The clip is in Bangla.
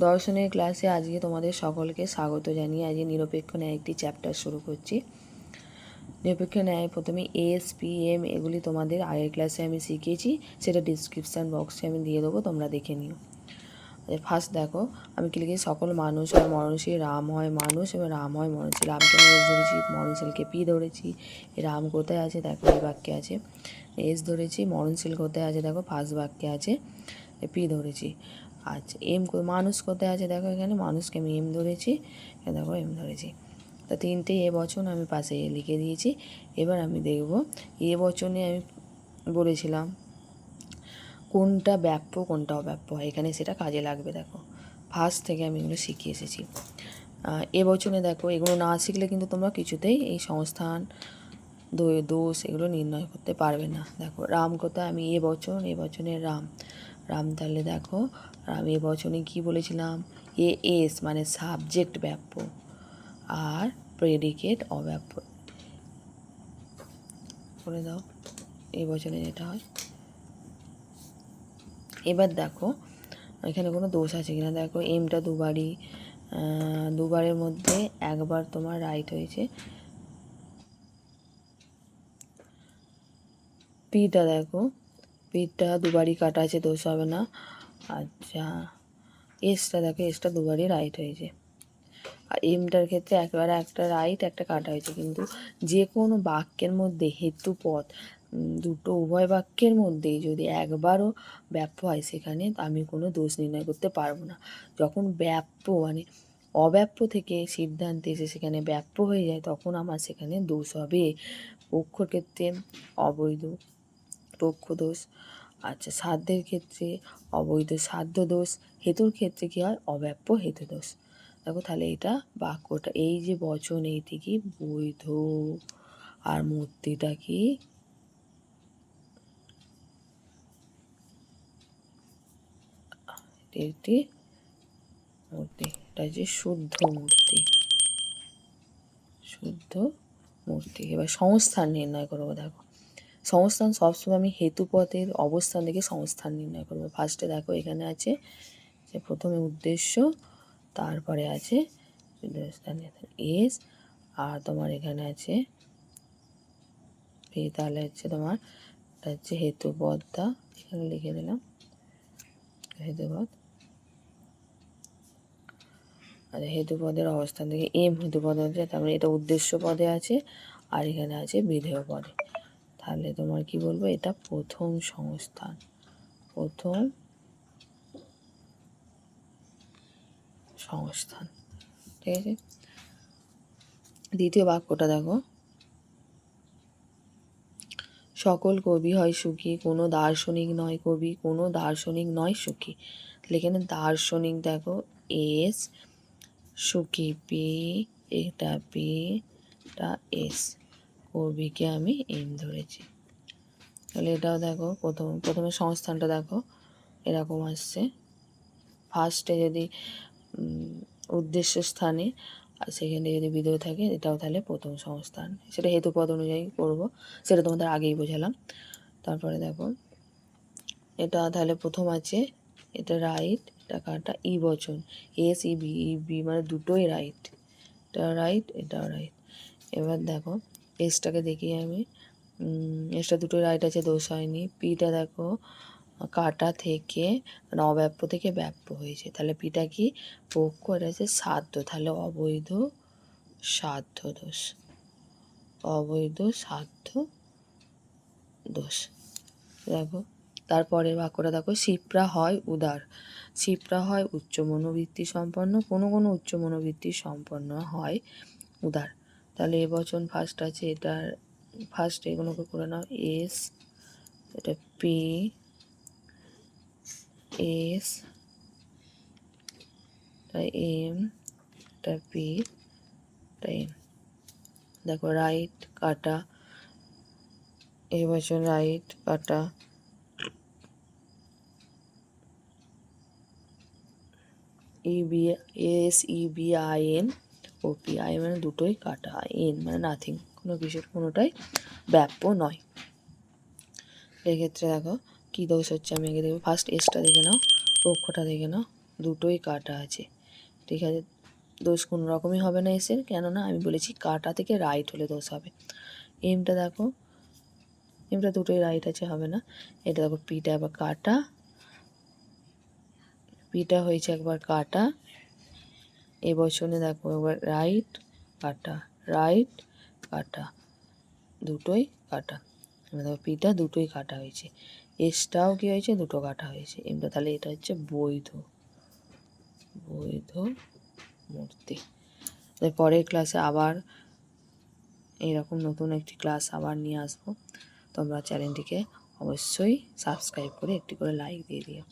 দর্শনের ক্লাসে আজকে তোমাদের সকলকে স্বাগত জানিয়ে আজকে নিরপেক্ষ ন্যায় একটি চ্যাপ্টার শুরু করছি। নিরপেক্ষ ন্যায় প্রথমে এস পি এম এগুলি তোমাদের আগের ক্লাসে আমি শিখিয়েছি, সেটা ডিসক্রিপশান বক্সে আমি দিয়ে দেবো, তোমরা দেখে নিও। ফার্স্ট দেখো আমি কি লিখেছি, সকল মানুষ হয় মরণশীল, রাম হয় মানুষ এবং রাম হয় মরণশীল। রামকে আমি এস ধরেছি, মরণশীলকে পি ধরেছি। রাম কোথায় আছে দেখো এই বাক্যে আছে, এস ধরেছি। মরণশীল কোথায় আছে দেখো ফার্স্ট বাক্যে আছে, পি ধরেছি। আচ্ছা এম মানুষ কোথায় আছে দেখো, এখানে মানুষকে আমি এম ধরেছি, দেখো এম ধরেছি। তা তিনটে এ বচন আমি পাশে লিখে দিয়েছি। এবার আমি দেখব এ বচনে আমি বলেছিলাম কোনটা ব্যাপ্য কোনটা অব্যাপ্য হয়, এখানে সেটা কাজে লাগবে। দেখো ফার্স্ট থেকে আমি এগুলো শিখিয়ে এসেছি। এ বচনে দেখো এগুলো না শিখলে কিন্তু তোমরা কিছুতেই এই সংস্থান দোষ এগুলো নির্ণয় করতে পারবে না। দেখো রাম কোথায়, আমি এ বচনে রাম, রাম তাহলে দেখো রাম এ বচনে কী বলেছিলাম, এ এস মানে সাবজেক্ট ব্যাপ্য আর প্রেডিকেট অব্যাপ্য করে দাও এই বচনে যেটা হয়। এবার দেখো এখানে কোনো দোষ আছে কিনা, দেখো এমটা দুবারের মধ্যে একবার তোমার রাইট হয়েছে। পিটা দেখো, পিটা দুবারই কাটা আছে, দোষ হবে না। আচ্ছা এসটা দেখো, এসটা দুবারই রাইট হয়েছে। আর এমটার ক্ষেত্রে একবারে একটা রাইট একটা কাটা হয়েছে, কিন্তু যে কোনো বাক্যের মধ্যে হেতুপদ দুটো উভয় বাক্যের মধ্যেই যদি একবারও ব্যাপ্য হয় সেখানে আমি কোনো দোষ নির্ণয় করতে পারবো না। যখন ব্যাপ্য মানে অব্যাপ্য থেকে সিদ্ধান্তে এসে সেখানে ব্যাপ্য হয়ে যায় তখন আমার সেখানে দোষ হবে। পক্ষর ক্ষেত্রে অবৈধ পক্ষ দোষ, আচ্ছা সাধ্যের ক্ষেত্রে অবৈধ সাধ্য দোষ, হেতুর ক্ষেত্রে কী হয় অব্যাপ্য হেতু দোষ। দেখো তাহলে এটা বাক্যটা এই যে বচন এইটি কি বৈধ আর মূর্তিটা কি একটি মূর্তি, এটা যে শুদ্ধ মূর্তি, শুদ্ধ মূর্তি। এবার সংস্থান নির্ণয় করবো। দেখো সংস্থান সবসময় আমি হেতুপদের অবস্থান থেকে সংস্থান নির্ণয় করবো। ফার্স্টে দেখো এখানে আছে যে প্রথমে উদ্দেশ্য, তারপরে আছে এস, আর তোমার এখানে আছে তাহলে হচ্ছে তোমার হচ্ছে হেতুপদটা এখানে লিখে দিলাম, হেতুপদ। আর হেতুপদের অবস্থান থেকে এম হেতুপদ হচ্ছে, তারপরে এটা উদ্দেশ্য পদে আছে আর এখানে আছে বিধেয় পদে। তাহলে তোমার কি বলবো, এটা প্রথম সংস্থান, প্রথম সংস্থান, ঠিক আছে। দ্বিতীয় বাক্যটা দেখো, সকল কবি হয় সুখী, কোনো দার্শনিক নয় কবি, কোনো দার্শনিক নয় সুখী। তাহলে এখানে দার্শনিক দেখো এস, সুখী পি, এটা পি, এটা এস, কবিকে আমি এম ধরেছি। তাহলে এটাও দেখো প্রথমে সংস্থানটা দেখো এরকম আসছে। ফার্স্টে যদি উদ্দেশ্য স্থানে আর সেখানে যদি বিধেয় থাকে এটাও তাহলে প্রথম সংস্থান, সেটা হেতুপদ অনুযায়ী করব, সেটা তোমাদের আগেই বোঝালাম। তারপরে দেখো এটা তাহলে প্রথম আছে, এটা রাইট, এটা কাটা, ই বচন S E B, E B মানে দুটোই রাইট, এটা রাইট এটাও রাইট। এবার দেখো এসটাকে দেখি আমি, এসটা দুটোই রাইট আছে, দোষ হয়নি। পিটা দেখো কাটা থেকে মানে অব্যাপ্য থেকে ব্যাপ্য হয়েছে, তাহলে পিটা কি পক্ষ, এটা হচ্ছে সাধ্য, তাহলে অবৈধ সাধ্য দোষ, অবৈধ সাধ্য দোষ। দেখো তারপরের বাক্যটা দেখো, শিপ্রা হয় উদার, শিপ্রা হয় উচ্চ মনোবৃত্তি সম্পন্ন, কোনো কোনো উচ্চ মনোবৃত্তি সম্পন্ন হয় উদার। তাহলে এ বচন ফার্স্ট আছে, এটার ফার্স্ট এগুলোকে করে নাও এস, এটা পি এস, এটা এম, এটা পি, এটা এম। দেখো রাইট কাটা, এই বচন রাইট কাটা, ইবি এস ইবি আই এন ও পি, আই মানে দুটোই কাটা, এন মানে নাথিং, কোনো কিছুর কোনোটাই ব্যাপ্য নয়। এক্ষেত্রে দেখো কী দোষ হচ্ছে আমি আগে দেখবো। ফার্স্ট এসটা দেখে নাও, পক্ষটা দেখে নাও, দুটোই কাটা আছে, ঠিক আছে। দোষ কোনো রকমই হবে না এসের, কেননা আমি বলেছি কাটা থেকে রাইট হলে দোষ হবে। এমটা দেখো, এমটা দুটোই রাইট আছে, হবে না। এটা দেখো পিটা একবার কাটা, পিটা হয়েছে একবার কাটা, এ বচনে দেখো একবার রাইট কাটা, রাইট কাটা, দুটোই কাটা। এবার দেখো পিটা দুটোই কাটা হয়েছে, এসটাও কি হয়েছে, দুটো কাটা হয়েছে। এমটা তাহলে এটা হচ্ছে বৈধ, বৈধ মূর্তি। পরের ক্লাসে আবার এইরকম নতুন একটি ক্লাস আবার নিয়ে আসবো। তোমরা চ্যানেলটিকে অবশ্যই সাবস্ক্রাইব করে একটি করে লাইক দিয়ে দিও।